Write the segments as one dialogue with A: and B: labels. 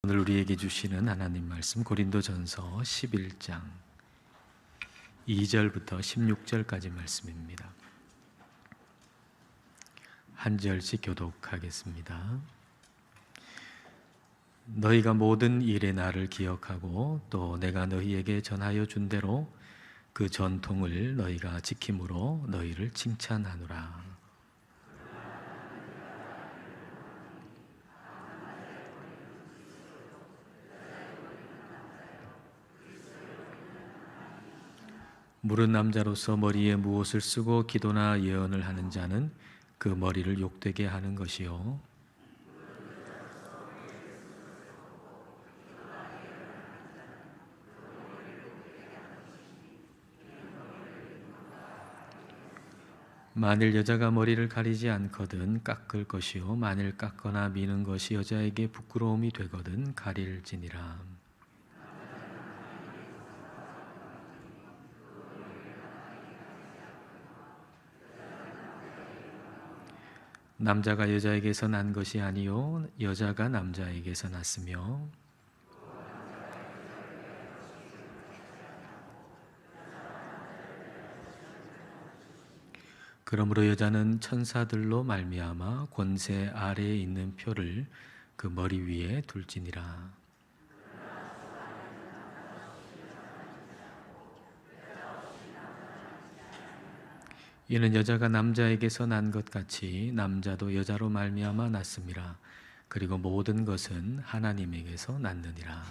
A: 오늘 우리에게 주시는 하나님 말씀 고린도전서 11장 2절부터 16절까지 말씀입니다. 한 절씩 교독하겠습니다. 너희가 모든 일에 나를 기억하고 또 내가 너희에게 전하여 준 대로 그 전통을 너희가 지킴으로 너희를 칭찬하노라. 무른 남자로서 머리에 무엇을 쓰고 기도나 예언을 하는 자는 그 머리를 욕되게 하는 것이요, 만일 여자가 머리를 가리지 않거든 깎을 것이요, 만일 깎거나 미는 것이 여자에게 부끄러움이 되거든 가릴지니라. 남자가 여자에게서 난 것이 아니요 여자가 남자에게서 났으며, 그러므로 여자는 천사들로 말미암아 권세 아래에 있는 표를 그 머리 위에 둘지니라. 이는 여자가 남자에게서 난 것 같이 남자도 여자로 말미암아 났음이라. 그리고 모든 것은 하나님에게서 났느니라.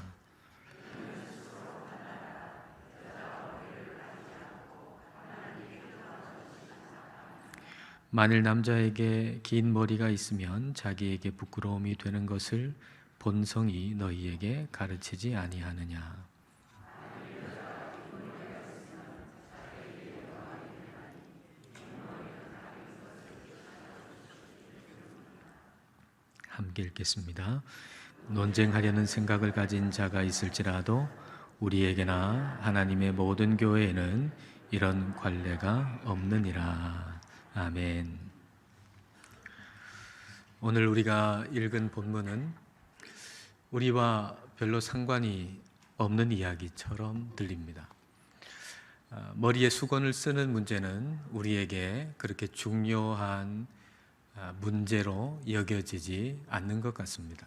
A: 만일 남자에게 긴 머리가 있으면 자기에게 부끄러움이 되는 것을 본성이 너희에게 가르치지 아니하느냐. 함께 읽겠습니다. 논쟁하려는 생각을 가진 자가 있을지라도 우리에게나 하나님의 모든 교회에는 이런 관례가 없느니라. 아멘. 오늘 우리가 읽은 본문은 우리와 별로 상관이 없는 이야기처럼 들립니다. 머리에 수건을 쓰는 문제는 우리에게 그렇게 중요한 문제로 여겨지지 않는 것 같습니다.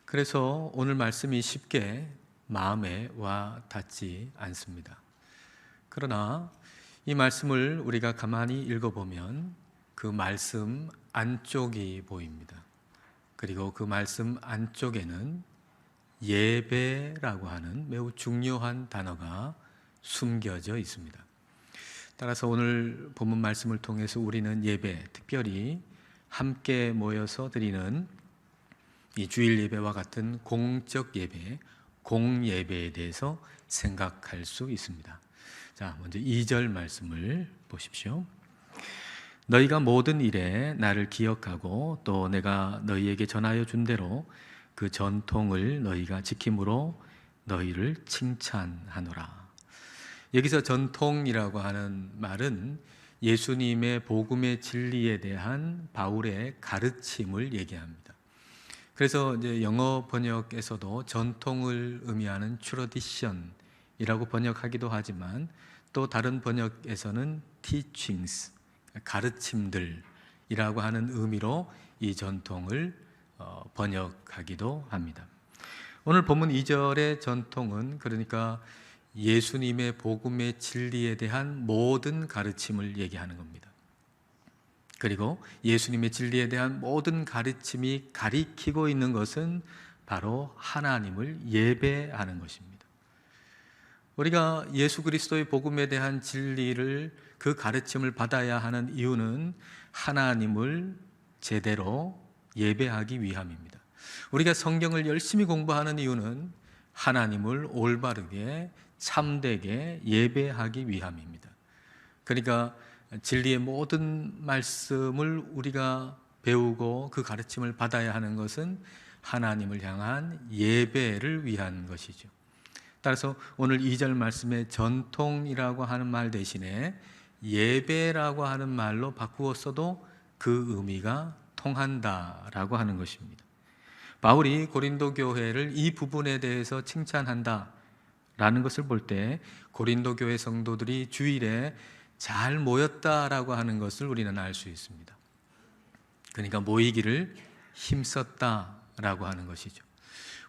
A: 그래서 오늘 말씀이 쉽게 마음에 와 닿지 않습니다. 그러나 이 말씀을 우리가 가만히 읽어보면 그 말씀 안쪽이 보입니다. 그리고 그 말씀 안쪽에는 예배라고 하는 매우 중요한 단어가 숨겨져 있습니다. 따라서 오늘 본문 말씀을 통해서 우리는 예배, 특별히 함께 모여서 드리는 이 주일 예배와 같은 공적 예배, 공예배에 대해서 생각할 수 있습니다. 자, 먼저 2절 말씀을 보십시오. 너희가 모든 일에 나를 기억하고 또 내가 너희에게 전하여 준 대로 그 전통을 너희가 지킴으로 너희를 칭찬하노라. 여기서 전통이라고 하는 말은 예수님의 복음의 진리에 대한 바울의 가르침을 얘기합니다. 그래서 이제 영어 번역에서도 전통을 의미하는 tradition이라고 번역하기도 하지만 또 다른 번역에서는 teachings, 가르침들이라고 하는 의미로 이 전통을 번역하기도 합니다. 오늘 본문 2절의 전통은 그러니까 예수님의 복음의 진리에 대한 모든 가르침을 얘기하는 겁니다. 그리고 예수님의 진리에 대한 모든 가르침이 가리키고 있는 것은 바로 하나님을 예배하는 것입니다. 우리가 예수 그리스도의 복음에 대한 진리를, 그 가르침을 받아야 하는 이유는 하나님을 제대로 예배하기 위함입니다. 우리가 성경을 열심히 공부하는 이유는 하나님을 올바르게 참되게 예배하기 위함입니다. 그러니까 진리의 모든 말씀을 우리가 배우고 그 가르침을 받아야 하는 것은 하나님을 향한 예배를 위한 것이죠. 따라서 오늘 2절 말씀에 전통이라고 하는 말 대신에 예배라고 하는 말로 바꾸었어도 그 의미가 통한다라고 하는 것입니다. 바울이 고린도 교회를 이 부분에 대해서 칭찬한다라는 것을 볼 때 고린도 교회 성도들이 주일에 잘 모였다라고 하는 것을 우리는 알 수 있습니다. 그러니까 모이기를 힘썼다라고 하는 것이죠.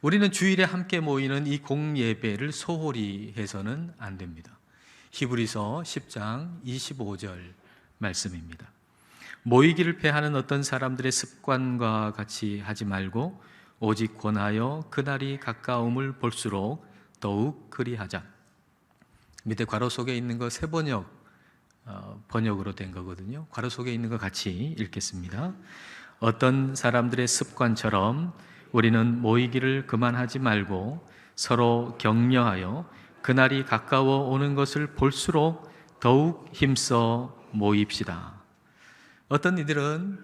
A: 우리는 주일에 함께 모이는 이 공예배를 소홀히 해서는 안 됩니다. 히브리서 10장 25절 말씀입니다. 모이기를 패하는 어떤 사람들의 습관과 같이 하지 말고 오직 권하여 그날이 가까움을 볼수록 더욱 그리하자. 밑에 괄호 속에 있는 거 세번역 번역으로 된 거거든요. 괄호 속에 있는 것 같이 읽겠습니다. 어떤 사람들의 습관처럼 우리는 모이기를 그만하지 말고 서로 격려하여 그날이 가까워 오는 것을 볼수록 더욱 힘써 모입시다. 어떤 이들은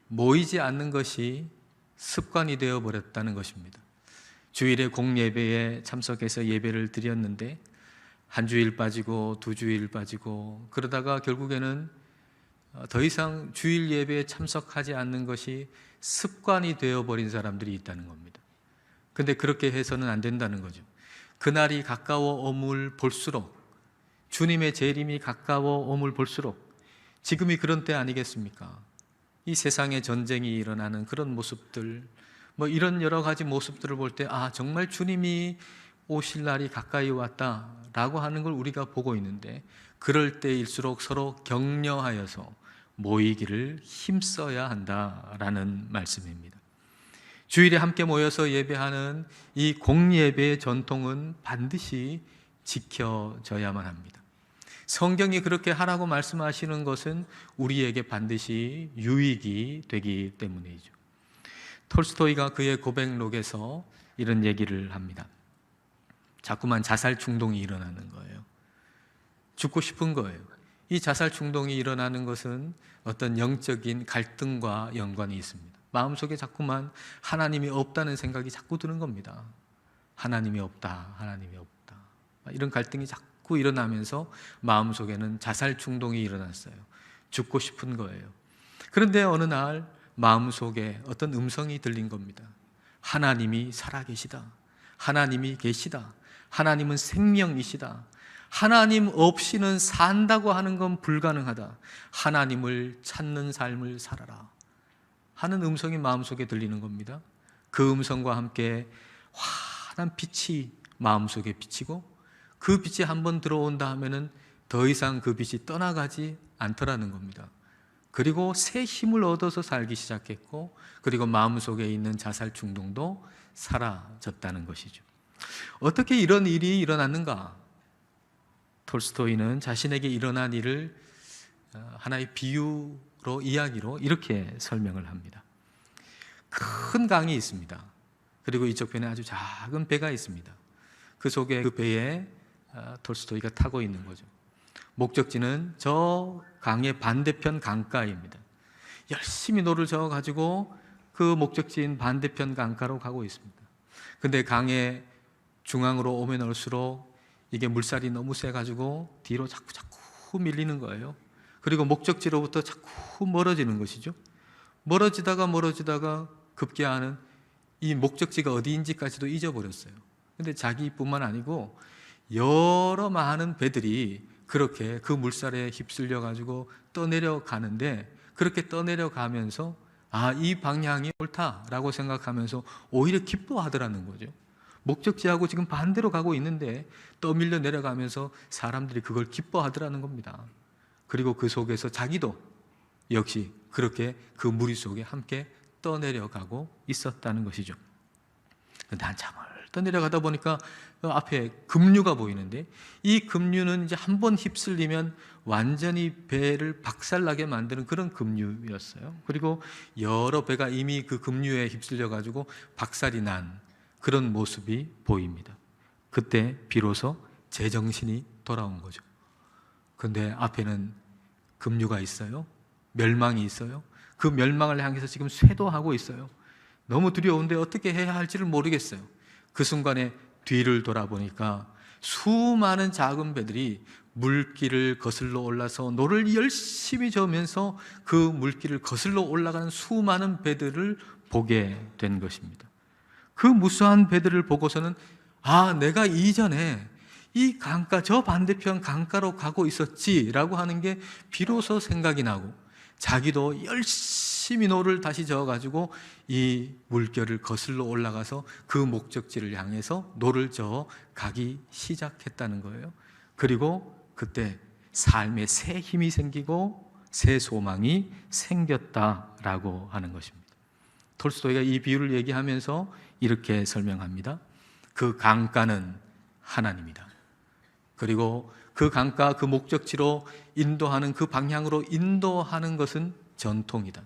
A: 모이지 않는 것이 습관이 되어버렸다는 것입니다. 주일에 공예배에 참석해서 예배를 드렸는데 한 주일 빠지고 두 주일 빠지고 그러다가 결국에는 더 이상 주일 예배에 참석하지 않는 것이 습관이 되어버린 사람들이 있다는 겁니다. 근데 그렇게 해서는 안 된다는 거죠. 그날이 가까워 오물 볼수록, 주님의 재림이 가까워 오물 볼수록, 지금이 그런 때 아니겠습니까? 이 세상에 전쟁이 일어나는 그런 모습들, 이런 여러 가지 모습들을 볼 때 정말 주님이 오실 날이 가까이 왔다라고 하는 걸 우리가 보고 있는데, 그럴 때일수록 서로 격려하여서 모이기를 힘써야 한다라는 말씀입니다. 주일에 함께 모여서 예배하는 이 공예배의 전통은 반드시 지켜져야만 합니다. 성경이 그렇게 하라고 말씀하시는 것은 우리에게 반드시 유익이 되기 때문이죠. 톨스토이가 그의 고백록에서 이런 얘기를 합니다. 자꾸만 자살 충동이 일어나는 거예요. 죽고 싶은 거예요. 이 자살 충동이 일어나는 것은 어떤 영적인 갈등과 연관이 있습니다. 마음속에 자꾸만 하나님이 없다는 생각이 자꾸 드는 겁니다. 하나님이 없다, 하나님이 없다. 이런 갈등이 자꾸 일어나면서 마음속에는 자살 충동이 일어났어요. 죽고 싶은 거예요. 그런데 어느 날 마음속에 어떤 음성이 들린 겁니다. 하나님이 살아계시다. 하나님이 계시다. 하나님은 생명이시다. 하나님 없이는 산다고 하는 건 불가능하다. 하나님을 찾는 삶을 살아라 하는 음성이 마음속에 들리는 겁니다. 그 음성과 함께 환한 빛이 마음속에 비치고, 그 빛이 한번 들어온다 하면은 더 이상 그 빛이 떠나가지 않더라는 겁니다. 그리고 새 힘을 얻어서 살기 시작했고, 그리고 마음속에 있는 자살 충동도 사라졌다는 것이죠. 어떻게 이런 일이 일어났는가? 톨스토이는 자신에게 일어난 일을 하나의 비유로, 이야기로 이렇게 설명을 합니다. 큰 강이 있습니다. 그리고 이쪽 편에 아주 작은 배가 있습니다. 그 속에, 그 배에 톨스토이가 타고 있는 거죠. 목적지는 저 강의 반대편 강가입니다. 열심히 노를 저어가지고 그 목적지인 반대편 강가로 가고 있습니다. 근데 강의 중앙으로 오면 올수록 이게 물살이 너무 세가지고 뒤로 자꾸 밀리는 거예요. 그리고 목적지로부터 자꾸 멀어지는 것이죠. 멀어지다가 급기야는 이 목적지가 어디인지까지도 잊어버렸어요. 근데 자기뿐만 아니고 여러 많은 배들이 그렇게 그 물살에 휩쓸려 가지고 떠내려가는데, 그렇게 떠내려가면서 이 방향이 옳다라고 생각하면서 오히려 기뻐하더라는 거죠. 목적지하고 지금 반대로 가고 있는데 떠밀려 내려가면서 사람들이 그걸 기뻐하더라는 겁니다. 그리고 그 속에서 자기도 역시 그렇게 그 무리 속에 함께 떠내려가고 있었다는 것이죠. 그런데 한참을 떠내려가다 보니까 앞에 급류가 보이는데, 이 급류는 이제 한번 휩쓸리면 완전히 배를 박살나게 만드는 그런 급류였어요. 그리고 여러 배가 이미 그 급류에 휩쓸려 가지고 박살이 난 그런 모습이 보입니다. 그때 비로소 제정신이 돌아온 거죠. 그런데 앞에는 급류가 있어요. 멸망이 있어요. 그 멸망을 향해서 지금 쇄도하고 있어요. 너무 두려운데 어떻게 해야 할지를 모르겠어요. 그 순간에 뒤를 돌아보니까 수많은 작은 배들이 물길을 거슬러 올라서 노를 열심히 저으면서 그 물길을 거슬러 올라가는 수많은 배들을 보게 된 것입니다. 그 무수한 배들을 보고서는 내가 이전에 이 강가, 저 반대편 강가로 가고 있었지라고 하는 게 비로소 생각이 나고, 자기도 열심히 노를 다시 저어가지고 이 물결을 거슬러 올라가서 그 목적지를 향해서 노를 저어 가기 시작했다는 거예요. 그리고 그때 삶에 새 힘이 생기고 새 소망이 생겼다라고 하는 것입니다. 톨스토이가 이 비유를 얘기하면서 이렇게 설명합니다. 그 강가는 하나님이다. 그리고 그 강가, 그 목적지로 인도하는, 그 방향으로 인도하는 것은 전통이다.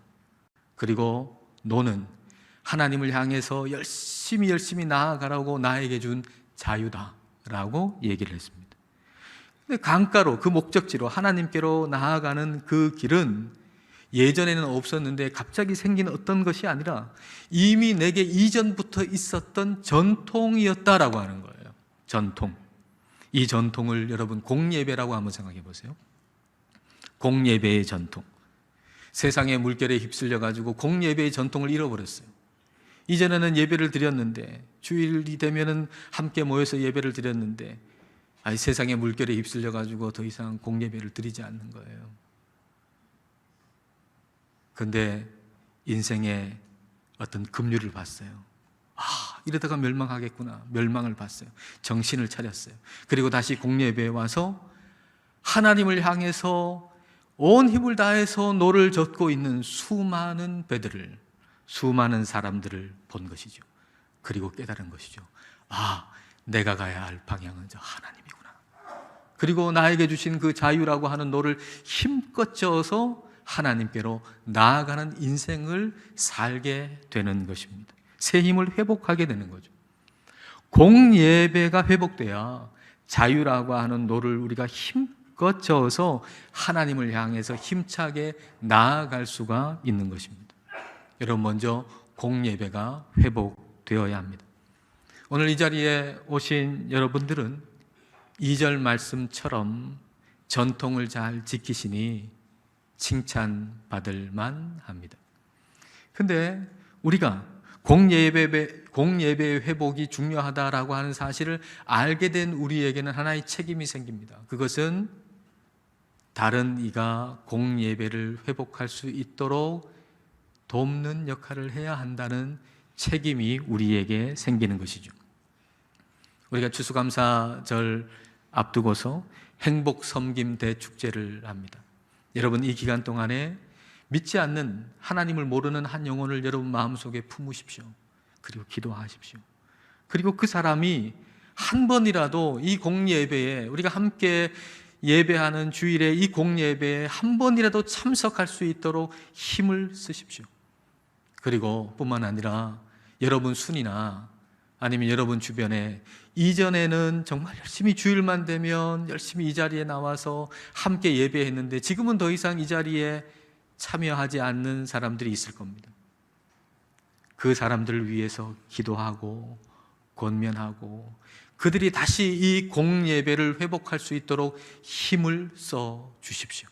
A: 그리고 노는 하나님을 향해서 열심히 나아가라고 나에게 준 자유다라고 얘기를 했습니다. 근데 강가로, 그 목적지로 하나님께로 나아가는 그 길은 예전에는 없었는데 갑자기 생긴 어떤 것이 아니라 이미 내게 이전부터 있었던 전통이었다라고 하는 거예요. 전통. 이 전통을 여러분 공예배라고 한번 생각해 보세요. 공예배의 전통. 세상의 물결에 휩쓸려 가지고 공예배의 전통을 잃어버렸어요. 이전에는 예배를 드렸는데, 주일이 되면은 함께 모여서 예배를 드렸는데, 세상의 물결에 휩쓸려 가지고 더 이상 공예배를 드리지 않는 거예요. 근데 인생의 어떤 급류를 봤어요. 이러다가 멸망하겠구나. 멸망을 봤어요. 정신을 차렸어요. 그리고 다시 공예배에 와서 하나님을 향해서 온 힘을 다해서 노를 젓고 있는 수많은 배들을, 수많은 사람들을 본 것이죠. 그리고 깨달은 것이죠. 내가 가야 할 방향은 저 하나님이구나. 그리고 나에게 주신 그 자유라고 하는 노를 힘껏 저어서 하나님께로 나아가는 인생을 살게 되는 것입니다. 새 힘을 회복하게 되는 거죠. 공예배가 회복돼야 자유라고 하는 노를 우리가 힘껏 저어서 하나님을 향해서 힘차게 나아갈 수가 있는 것입니다. 여러분, 먼저 공예배가 회복되어야 합니다. 오늘 이 자리에 오신 여러분들은 2절 말씀처럼 전통을 잘 지키시니 칭찬받을 만합니다. 근데 우리가 공예배의 회복이 중요하다라고 하는 사실을 알게 된 우리에게는 하나의 책임이 생깁니다. 그것은 다른 이가 공예배를 회복할 수 있도록 돕는 역할을 해야 한다는 책임이 우리에게 생기는 것이죠. 우리가 추수감사절 앞두고서 행복섬김 대축제를 합니다. 여러분, 이 기간 동안에 믿지 않는, 하나님을 모르는 한 영혼을 여러분 마음속에 품으십시오. 그리고 기도하십시오. 그리고 그 사람이 한 번이라도 이 공예배에, 우리가 함께 예배하는 주일에 이 공예배에 한 번이라도 참석할 수 있도록 힘을 쓰십시오. 그리고 뿐만 아니라 여러분 순이나 아니면 여러분 주변에 이전에는 정말 열심히 주일만 되면 열심히 이 자리에 나와서 함께 예배했는데 지금은 더 이상 이 자리에 참여하지 않는 사람들이 있을 겁니다. 그 사람들을 위해서 기도하고 권면하고 그들이 다시 이 공예배를 회복할 수 있도록 힘을 써 주십시오.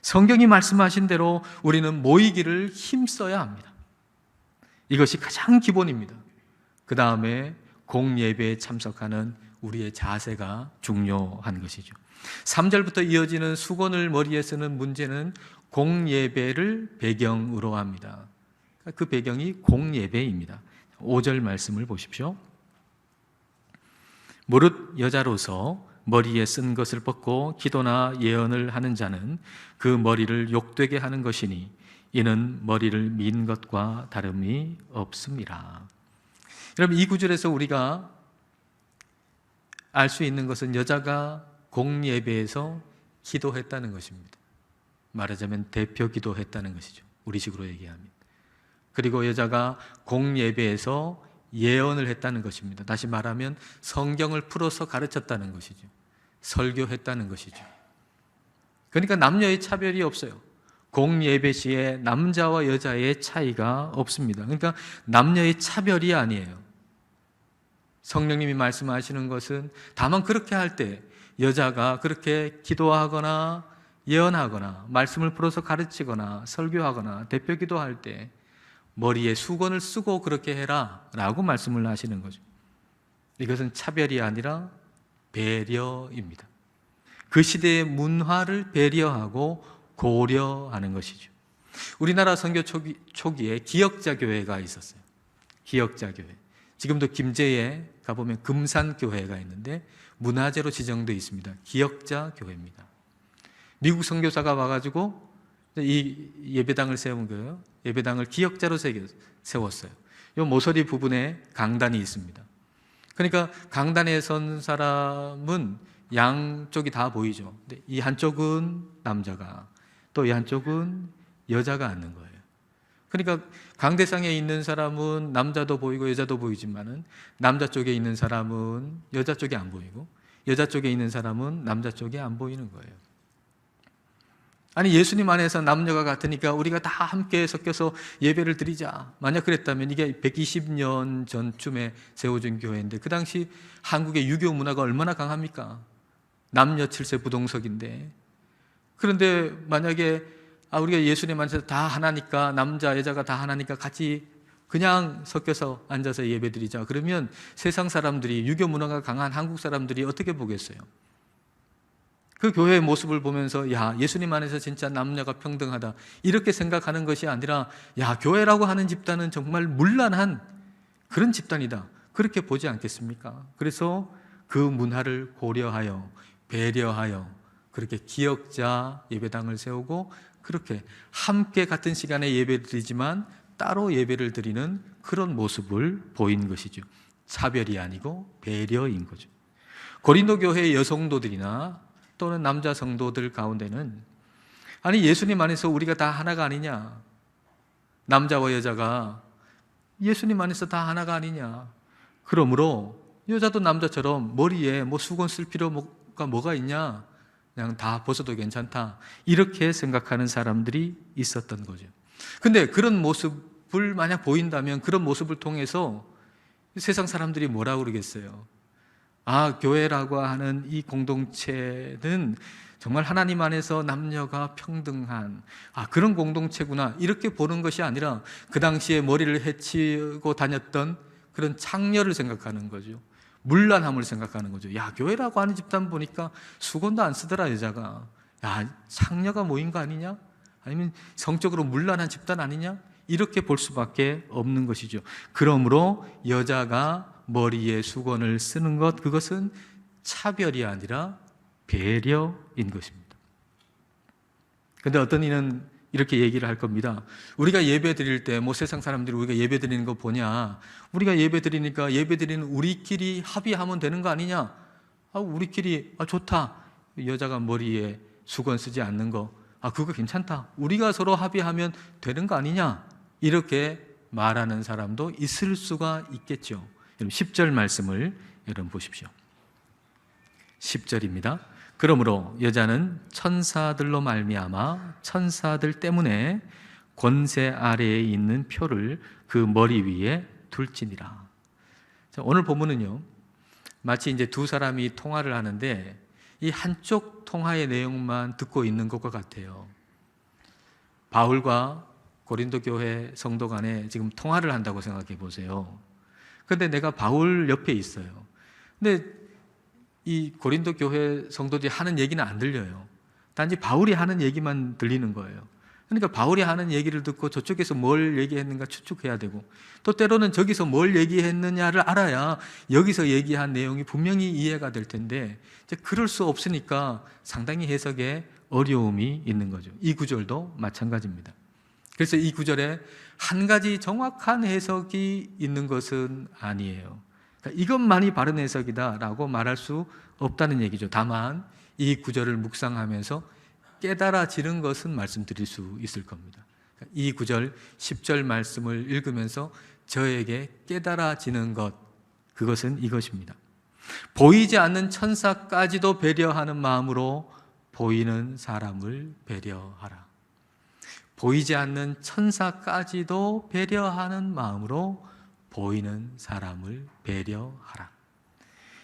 A: 성경이 말씀하신 대로 우리는 모이기를 힘써야 합니다. 이것이 가장 기본입니다. 그 다음에 공예배에 참석하는 우리의 자세가 중요한 것이죠. 3절부터 이어지는 수건을 머리에 쓰는 문제는 공예배를 배경으로 합니다. 그 배경이 공예배입니다. 5절 말씀을 보십시오. 무릇 여자로서 머리에 쓴 것을 벗고 기도나 예언을 하는 자는 그 머리를 욕되게 하는 것이니 이는 머리를 민 것과 다름이 없습니다. 여러분, 이 구절에서 우리가 알 수 있는 것은 여자가 공예배에서 기도했다는 것입니다. 말하자면 대표 기도했다는 것이죠. 우리식으로 얘기하면. 그리고 여자가 공예배에서 예언을 했다는 것입니다. 다시 말하면 성경을 풀어서 가르쳤다는 것이죠. 설교했다는 것이죠. 그러니까 남녀의 차별이 없어요. 공예배 시에 남자와 여자의 차이가 없습니다. 그러니까 남녀의 차별이 아니에요. 성령님이 말씀하시는 것은 다만 그렇게 할 때 여자가 그렇게 기도하거나 예언하거나 말씀을 풀어서 가르치거나 설교하거나 대표 기도할 때 머리에 수건을 쓰고 그렇게 해라 라고 말씀을 하시는 거죠. 이것은 차별이 아니라 배려입니다. 그 시대의 문화를 배려하고 고려하는 것이죠. 우리나라 선교 초기에 기역자 교회가 있었어요. 기역자 교회. 지금도 김제에 가보면 금산교회가 있는데 문화재로 지정되어 있습니다. 기역자 교회입니다. 미국 선교사가 와가지고 이 예배당을 세운 거예요. 예배당을 기역자로 세웠어요. 이 모서리 부분에 강단이 있습니다. 그러니까 강단에 선 사람은 양쪽이 다 보이죠. 근데 이 한쪽은 남자가, 또 이 한쪽은 여자가 앉는 거예요. 그러니까 강대상에 있는 사람은 남자도 보이고 여자도 보이지만은 남자 쪽에 있는 사람은 여자 쪽이 안 보이고 여자 쪽에 있는 사람은 남자 쪽이 안 보이는 거예요. 아니, 예수님 안에서 남녀가 같으니까 우리가 다 함께 섞여서 예배를 드리자. 만약 그랬다면 이게 120년 전쯤에 세워진 교회인데 그 당시 한국의 유교 문화가 얼마나 강합니까? 남녀 칠세 부동석인데. 그런데 만약에 우리가 예수님 안에서 다 하나니까, 남자 여자가 다 하나니까 같이 그냥 섞여서 앉아서 예배 드리자. 그러면 세상 사람들이, 유교 문화가 강한 한국 사람들이 어떻게 보겠어요? 그 교회의 모습을 보면서 야, 예수님 안에서 진짜 남녀가 평등하다 이렇게 생각하는 것이 아니라 야, 교회라고 하는 집단은 정말 문란한 그런 집단이다 그렇게 보지 않겠습니까? 그래서 그 문화를 고려하여 배려하여 그렇게 기역자 예배당을 세우고 그렇게 함께 같은 시간에 예배를 드리지만 따로 예배를 드리는 그런 모습을 보인 것이죠. 차별이 아니고 배려인 거죠. 고린도 교회의 여성도들이나 또는 남자 성도들 가운데는 아니, 예수님 안에서 우리가 다 하나가 아니냐, 남자와 여자가 예수님 안에서 다 하나가 아니냐, 그러므로 여자도 남자처럼 머리에 뭐 수건 쓸 필요가 뭐가 있냐, 그냥 다 벗어도 괜찮다 이렇게 생각하는 사람들이 있었던 거죠. 근데 그런 모습을 만약 보인다면 그런 모습을 통해서 세상 사람들이 뭐라고 그러겠어요? 아, 교회라고 하는 이 공동체는 정말 하나님 안에서 남녀가 평등한 그런 공동체구나 이렇게 보는 것이 아니라 그 당시에 머리를 헤치고 다녔던 그런 창녀를 생각하는 거죠. 문란함을 생각하는 거죠. 야, 교회라고 하는 집단 보니까 수건도 안 쓰더라 여자가. 야, 창녀가 모인 거 아니냐? 아니면 성적으로 문란한 집단 아니냐? 이렇게 볼 수밖에 없는 것이죠. 그러므로 여자가 머리에 수건을 쓰는 것, 그것은 차별이 아니라 배려인 것입니다. 그런데 어떤 이는 이렇게 얘기를 할 겁니다. 우리가 예배 드릴 때 뭐 세상 사람들이 우리가 예배 드리는 거 보냐, 우리가 예배 드리니까 예배 드리는 우리끼리 합의하면 되는 거 아니냐, 우리끼리 좋다, 여자가 머리에 수건 쓰지 않는 거 그거 괜찮다, 우리가 서로 합의하면 되는 거 아니냐, 이렇게 말하는 사람도 있을 수가 있겠죠. 10절 말씀을 여러분 보십시오. 10절입니다. 그러므로 여자는 천사들로 말미암아 천사들 때문에 권세 아래에 있는 표를 그 머리 위에 둘지니라. 오늘 본문은요, 마치 이제 두 사람이 통화를 하는데 이 한쪽 통화의 내용만 듣고 있는 것과 같아요. 바울과 고린도 교회 성도 간에 지금 통화를 한다고 생각해 보세요. 그런데 내가 바울 옆에 있어요. 근데 이 고린도 교회 성도들이 하는 얘기는 안 들려요. 단지 바울이 하는 얘기만 들리는 거예요. 그러니까 바울이 하는 얘기를 듣고 저쪽에서 뭘 얘기했는가 추측해야 되고, 또 때로는 저기서 뭘 얘기했느냐를 알아야 여기서 얘기한 내용이 분명히 이해가 될 텐데 이제 그럴 수 없으니까 상당히 해석에 어려움이 있는 거죠. 이 구절도 마찬가지입니다. 그래서 이 구절에 한 가지 정확한 해석이 있는 것은 아니에요. 그러니까 이것만이 바른 해석이다라고 말할 수 없다는 얘기죠. 다만 이 구절을 묵상하면서 깨달아지는 것은 말씀드릴 수 있을 겁니다. 이 구절 10절 말씀을 읽으면서 저에게 깨달아지는 것, 그것은 이것입니다. 보이지 않는 천사까지도 배려하는 마음으로 보이는 사람을 배려하라. 보이지 않는 천사까지도 배려하는 마음으로 보이는 사람을 배려하라.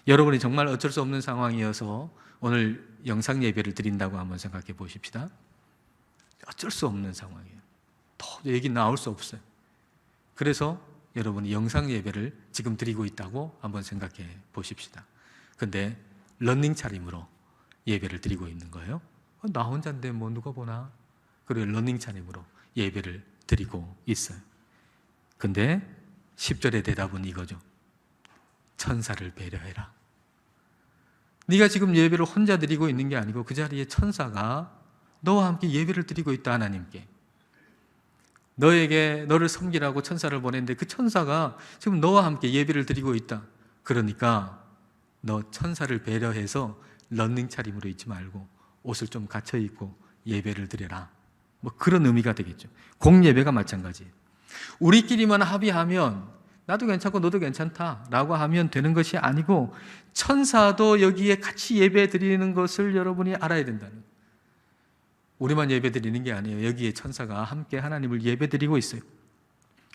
A: 여러분이 정말 어쩔 수 없는 상황이어서 오늘 영상 예배를 드린다고 한번 생각해 보십시다. 어쩔 수 없는 상황이에요. 더 얘기 나올 수 없어요. 그래서 여러분이 영상 예배를 지금 드리고 있다고 한번 생각해 보십시다. 근데 러닝 차림으로 예배를 드리고 있는 거예요. 나 혼자인데 뭐 누가 보나? 그리고 러닝 차림으로 예배를 드리고 있어요. 근데 10절의 대답은 이거죠. 천사를 배려해라. 네가 지금 예배를 혼자 드리고 있는 게 아니고 그 자리에 천사가 너와 함께 예배를 드리고 있다. 하나님께 너에게 너를 섬기라고 천사를 보냈는데 그 천사가 지금 너와 함께 예배를 드리고 있다. 그러니까 너 천사를 배려해서 러닝 차림으로 있지 말고 옷을 좀 갖춰 입고 예배를 드려라. 뭐 그런 의미가 되겠죠. 공예배가 마찬가지예요. 우리끼리만 합의하면 나도 괜찮고 너도 괜찮다 라고 하면 되는 것이 아니고 천사도 여기에 같이 예배 드리는 것을 여러분이 알아야 된다는 거예요. 우리만 예배 드리는 게 아니에요. 여기에 천사가 함께 하나님을 예배 드리고 있어요.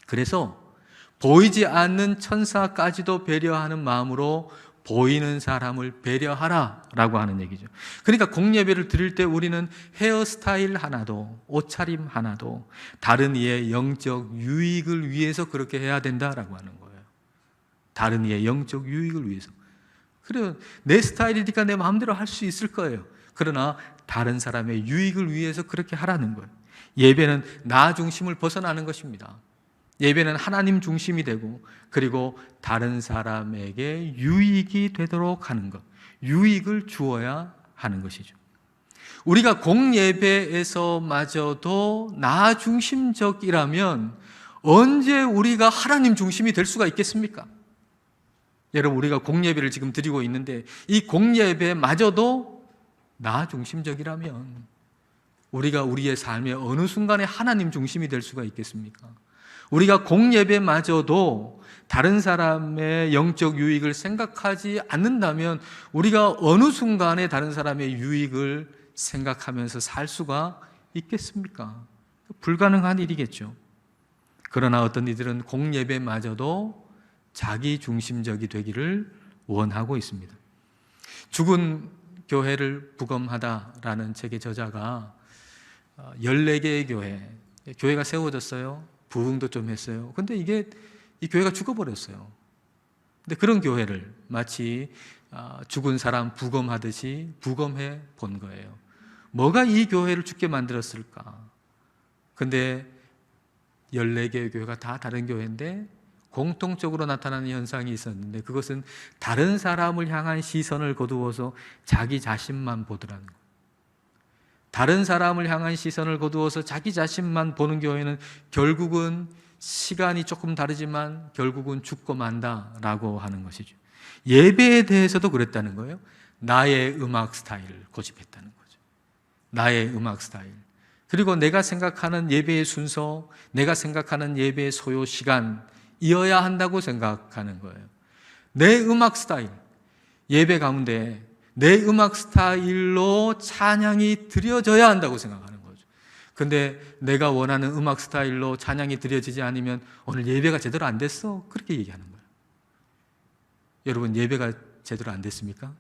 A: 그래서 보이지 않는 천사까지도 배려하는 마음으로 보이는 사람을 배려하라 라고 하는 얘기죠. 그러니까 공예배를 드릴 때 우리는 헤어스타일 하나도 옷차림 하나도 다른 이의 영적 유익을 위해서 그렇게 해야 된다라고 하는 거예요. 다른 이의 영적 유익을 위해서. 그래, 내 스타일이니까 내 마음대로 할 수 있을 거예요. 그러나 다른 사람의 유익을 위해서 그렇게 하라는 거예요. 예배는 나 중심을 벗어나는 것입니다. 예배는 하나님 중심이 되고 그리고 다른 사람에게 유익이 되도록 하는 것, 유익을 주어야 하는 것이죠. 우리가 공예배에서마저도 나 중심적이라면 언제 우리가 하나님 중심이 될 수가 있겠습니까? 여러분, 우리가 공예배를 지금 드리고 있는데 이 공예배마저도 나 중심적이라면 우리가 우리의 삶의 어느 순간에 하나님 중심이 될 수가 있겠습니까? 우리가 공예배마저도 다른 사람의 영적 유익을 생각하지 않는다면 우리가 어느 순간에 다른 사람의 유익을 생각하면서 살 수가 있겠습니까? 불가능한 일이겠죠. 그러나 어떤 이들은 공예배마저도 자기 중심적이 되기를 원하고 있습니다. 죽은 교회를 부검하다라는 책의 저자가 14개의 교회가 세워졌어요. 부흥도 좀 했어요. 근데 이 교회가 죽어버렸어요. 근데 그런 교회를 마치 죽은 사람 부검하듯이 부검해 본 거예요. 뭐가 이 교회를 죽게 만들었을까? 근데 14개의 교회가 다 다른 교회인데 공통적으로 나타나는 현상이 있었는데 그것은 다른 사람을 향한 시선을 거두어서 자기 자신만 보더라는 거예요. 다른 사람을 향한 시선을 거두어서 자기 자신만 보는 교회는 결국은 시간이 조금 다르지만 결국은 죽고 만다라고 하는 것이죠. 예배에 대해서도 그랬다는 거예요. 나의 음악 스타일을 고집했다는 거죠. 나의 음악 스타일. 그리고 내가 생각하는 예배의 순서, 내가 생각하는 예배의 소요 시간이어야 한다고 생각하는 거예요. 내 음악 스타일, 예배 가운데 내 음악 스타일로 찬양이 드려져야 한다고 생각하는 거죠. 근데 내가 원하는 음악 스타일로 찬양이 드려지지 않으면 오늘 예배가 제대로 안 됐어. 그렇게 얘기하는 거예요. 여러분, 예배가 제대로 안 됐습니까?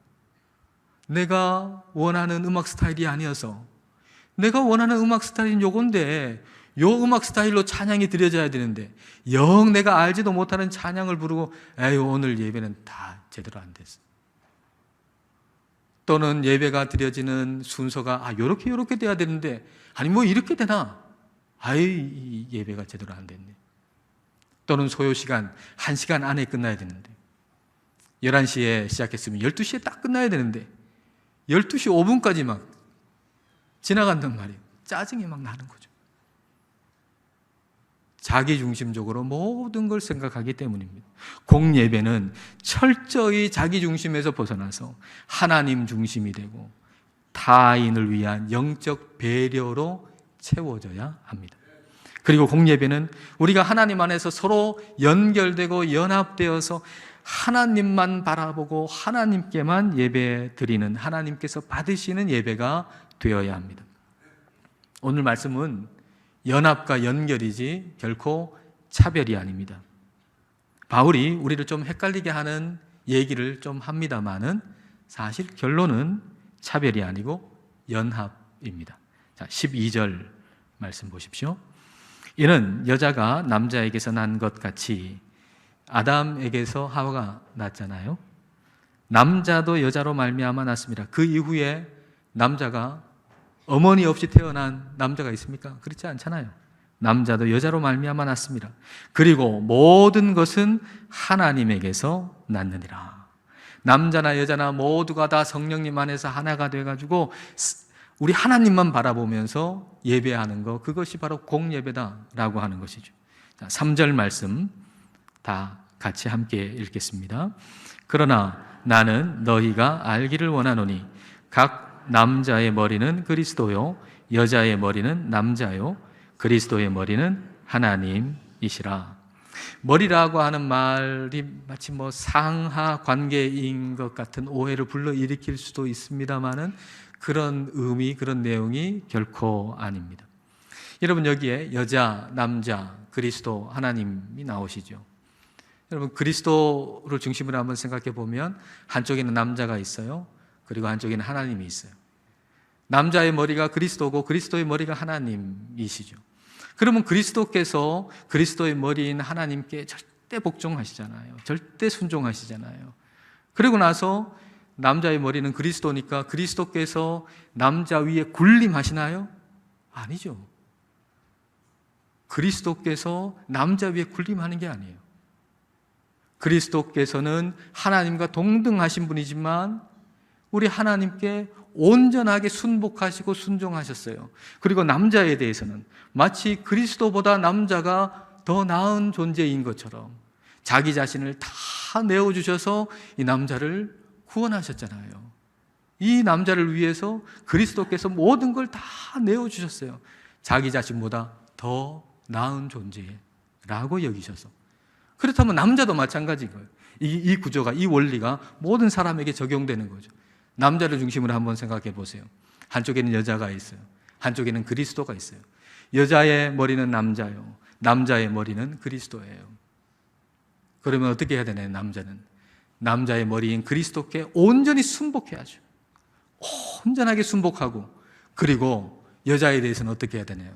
A: 내가 원하는 음악 스타일이 아니어서 내가 원하는 음악 스타일은 요건데 요 음악 스타일로 찬양이 드려져야 되는데 영 내가 알지도 못하는 찬양을 부르고 에이 오늘 예배는 다 제대로 안 됐어. 또는 예배가 드려지는 순서가 요렇게 돼야 되는데 아니 뭐 이렇게 되나? 이 예배가 제대로 안 됐네. 또는 소요시간 1시간 안에 끝나야 되는데 11시에 시작했으면 12시에 딱 끝나야 되는데 12시 5분까지 막 지나간단 말이에요. 짜증이 막 나는 거죠. 자기 중심적으로 모든 걸 생각하기 때문입니다. 공예배는 철저히 자기 중심에서 벗어나서 하나님 중심이 되고 타인을 위한 영적 배려로 채워져야 합니다. 그리고 공예배는 우리가 하나님 안에서 서로 연결되고 연합되어서 하나님만 바라보고 하나님께만 예배 드리는, 하나님께서 받으시는 예배가 되어야 합니다. 오늘 말씀은 연합과 연결이지 결코 차별이 아닙니다. 바울이 우리를 좀 헷갈리게 하는 얘기를 좀 합니다만은 사실 결론은 차별이 아니고 연합입니다. 자, 12절 말씀 보십시오. 이는 여자가 남자에게서 난 것 같이 아담에게서 하와가 났잖아요. 남자도 여자로 말미암아 났습니다. 그 이후에 남자가 어머니 없이 태어난 남자가 있습니까? 그렇지 않잖아요. 남자도 여자로 말미암아 났습니다. 그리고 모든 것은 하나님에게서 났느니라. 남자나 여자나 모두가 다 성령님 안에서 하나가 돼가지고 우리 하나님만 바라보면서 예배하는 것, 그것이 바로 공예배다라고 하는 것이죠. 자, 3절 말씀 다 같이 함께 읽겠습니다. 그러나 나는 너희가 알기를 원하노니 각 남자의 머리는 그리스도요 여자의 머리는 남자요 그리스도의 머리는 하나님이시라. 머리라고 하는 말이 마치 상하 관계인 것 같은 오해를 불러일으킬 수도 있습니다만은 그런 의미, 그런 내용이 결코 아닙니다. 여러분, 여기에 여자, 남자, 그리스도, 하나님이 나오시죠. 여러분, 그리스도를 중심으로 한번 생각해 보면 한쪽에는 남자가 있어요. 그리고 한쪽에는 하나님이 있어요. 남자의 머리가 그리스도고 그리스도의 머리가 하나님이시죠. 그러면 그리스도께서 그리스도의 머리인 하나님께 절대 복종하시잖아요. 절대 순종하시잖아요. 그리고 나서 남자의 머리는 그리스도니까 그리스도께서 남자 위에 군림하시나요? 아니죠. 그리스도께서 남자 위에 군림하는 게 아니에요. 그리스도께서는 하나님과 동등하신 분이지만 우리 하나님께 온전하게 순복하시고 순종하셨어요. 그리고 남자에 대해서는 마치 그리스도보다 남자가 더 나은 존재인 것처럼 자기 자신을 다 내어주셔서 이 남자를 구원하셨잖아요. 이 남자를 위해서 그리스도께서 모든 걸 다 내어주셨어요. 자기 자신보다 더 나은 존재라고 여기셔서. 그렇다면 남자도 마찬가지인 거예요. 이 구조가, 이 원리가 모든 사람에게 적용되는 거죠. 남자를 중심으로 한번 생각해 보세요. 한쪽에는 여자가 있어요. 한쪽에는 그리스도가 있어요. 여자의 머리는 남자요. 남자의 머리는 그리스도예요. 그러면 어떻게 해야 되나요? 남자의 머리인 그리스도께 온전히 순복해야죠. 온전하게 순복하고, 그리고 여자에 대해서는 어떻게 해야 되나요?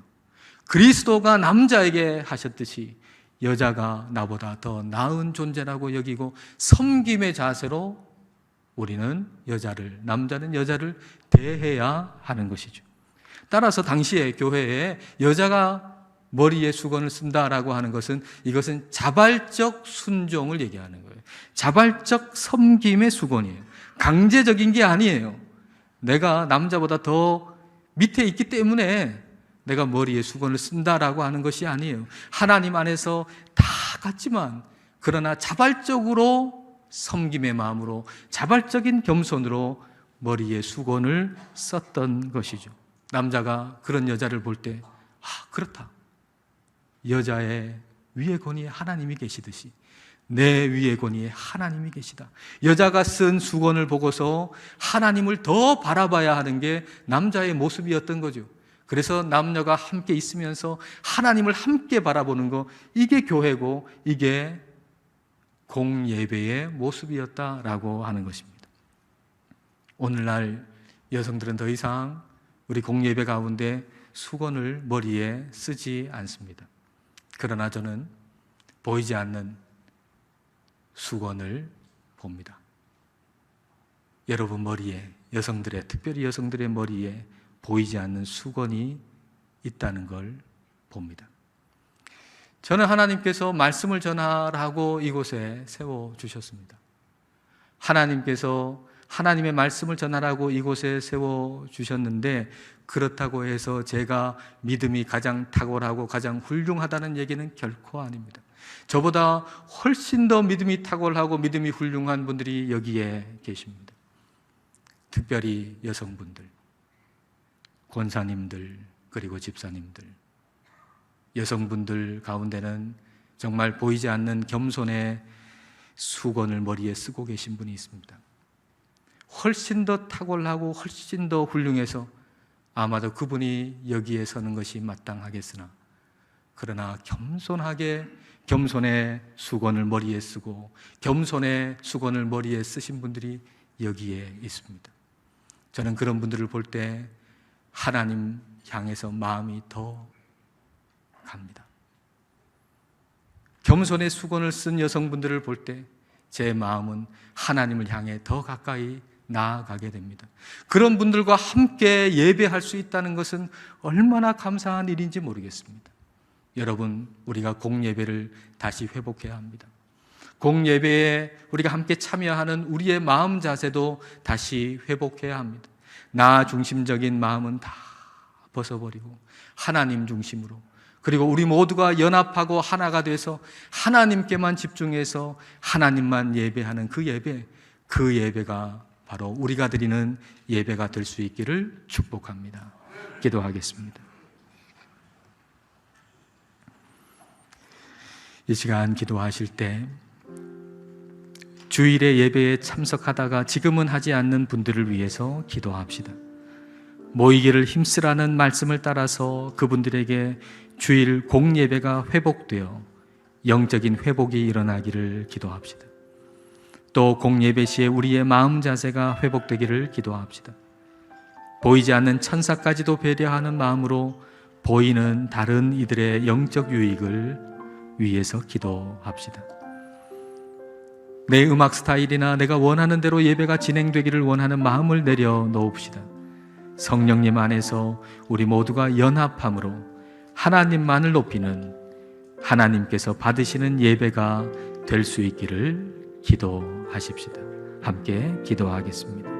A: 그리스도가 남자에게 하셨듯이 여자가 나보다 더 나은 존재라고 여기고 섬김의 자세로 우리는 남자는 여자를 대해야 하는 것이죠. 따라서 당시에 교회에 여자가 머리에 수건을 쓴다라고 하는 것은 이것은 자발적 순종을 얘기하는 거예요. 자발적 섬김의 수건이에요. 강제적인 게 아니에요. 내가 남자보다 더 밑에 있기 때문에 내가 머리에 수건을 쓴다라고 하는 것이 아니에요. 하나님 안에서 다 같지만 그러나 자발적으로 섬김의 마음으로 자발적인 겸손으로 머리에 수건을 썼던 것이죠. 남자가 그런 여자를 볼 때 그렇다. 여자의 위에 권위에 하나님이 계시듯이 내 위에 권위에 하나님이 계시다. 여자가 쓴 수건을 보고서 하나님을 더 바라봐야 하는 게 남자의 모습이었던 거죠. 그래서 남녀가 함께 있으면서 하나님을 함께 바라보는 거, 이게 교회고 이게 공예배의 모습이었다라고 하는 것입니다. 오늘날 여성들은 더 이상 우리 공예배 가운데 수건을 머리에 쓰지 않습니다. 그러나 저는 보이지 않는 수건을 봅니다. 여러분 머리에, 특별히 여성들의 머리에 보이지 않는 수건이 있다는 걸 봅니다. 저는 하나님께서 말씀을 전하라고 이곳에 세워주셨습니다. 하나님께서 하나님의 말씀을 전하라고 이곳에 세워주셨는데, 그렇다고 해서 제가 믿음이 가장 탁월하고 가장 훌륭하다는 얘기는 결코 아닙니다. 저보다 훨씬 더 믿음이 탁월하고 믿음이 훌륭한 분들이 여기에 계십니다. 특별히 여성분들, 권사님들, 그리고 집사님들, 여성분들 가운데는 정말 보이지 않는 겸손의 수건을 머리에 쓰고 계신 분이 있습니다. 훨씬 더 탁월하고 훨씬 더 훌륭해서 아마도 그분이 여기에 서는 것이 마땅하겠으나, 그러나 겸손의 수건을 머리에 쓰고 겸손의 수건을 머리에 쓰신 분들이 여기에 있습니다. 저는 그런 분들을 볼 때 하나님 향해서 마음이 더 갑니다. 겸손의 수건을 쓴 여성분들을 볼 때 제 마음은 하나님을 향해 더 가까이 나아가게 됩니다. 그런 분들과 함께 예배할 수 있다는 것은 얼마나 감사한 일인지 모르겠습니다. 여러분, 우리가 공예배를 다시 회복해야 합니다. 공예배에 우리가 함께 참여하는 우리의 마음 자세도 다시 회복해야 합니다. 나 중심적인 마음은 다 벗어버리고 하나님 중심으로, 그리고 우리 모두가 연합하고 하나가 돼서 하나님께만 집중해서 하나님만 예배하는 그 예배가 바로 우리가 드리는 예배가 될 수 있기를 축복합니다. 기도하겠습니다. 이 시간 기도하실 때 주일의 예배에 참석하다가 지금은 하지 않는 분들을 위해서 기도합시다. 모이기를 힘쓰라는 말씀을 따라서 그분들에게 주일 공예배가 회복되어 영적인 회복이 일어나기를 기도합시다. 또 공예배 시에 우리의 마음 자세가 회복되기를 기도합시다. 보이지 않는 천사까지도 배려하는 마음으로 보이는 다른 이들의 영적 유익을 위해서 기도합시다. 내 음악 스타일이나 내가 원하는 대로 예배가 진행되기를 원하는 마음을 내려놓읍시다. 성령님 안에서 우리 모두가 연합함으로 하나님만을 높이는, 하나님께서 받으시는 예배가 될 수 있기를 기도하십시다. 함께 기도하겠습니다.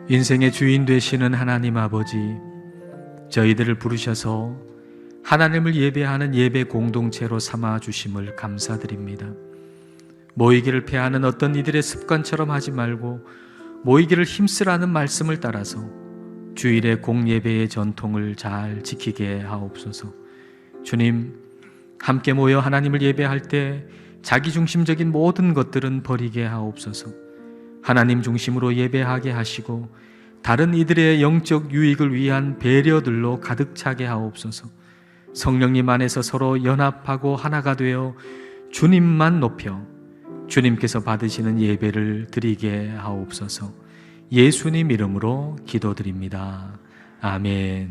A: 인생의 주인 되시는 하나님 아버지, 저희들을 부르셔서 하나님을 예배하는 예배 공동체로 삼아 주심을 감사드립니다. 모이기를 패하는 어떤 이들의 습관처럼 하지 말고 모이기를 힘쓰라는 말씀을 따라서 주일의 공예배의 전통을 잘 지키게 하옵소서. 주님, 함께 모여 하나님을 예배할 때 자기중심적인 모든 것들은 버리게 하옵소서. 하나님 중심으로 예배하게 하시고 다른 이들의 영적 유익을 위한 배려들로 가득 차게 하옵소서. 성령님 안에서 서로 연합하고 하나가 되어 주님만 높여 주님께서 받으시는 예배를 드리게 하옵소서. 예수님 이름으로 기도드립니다. 아멘.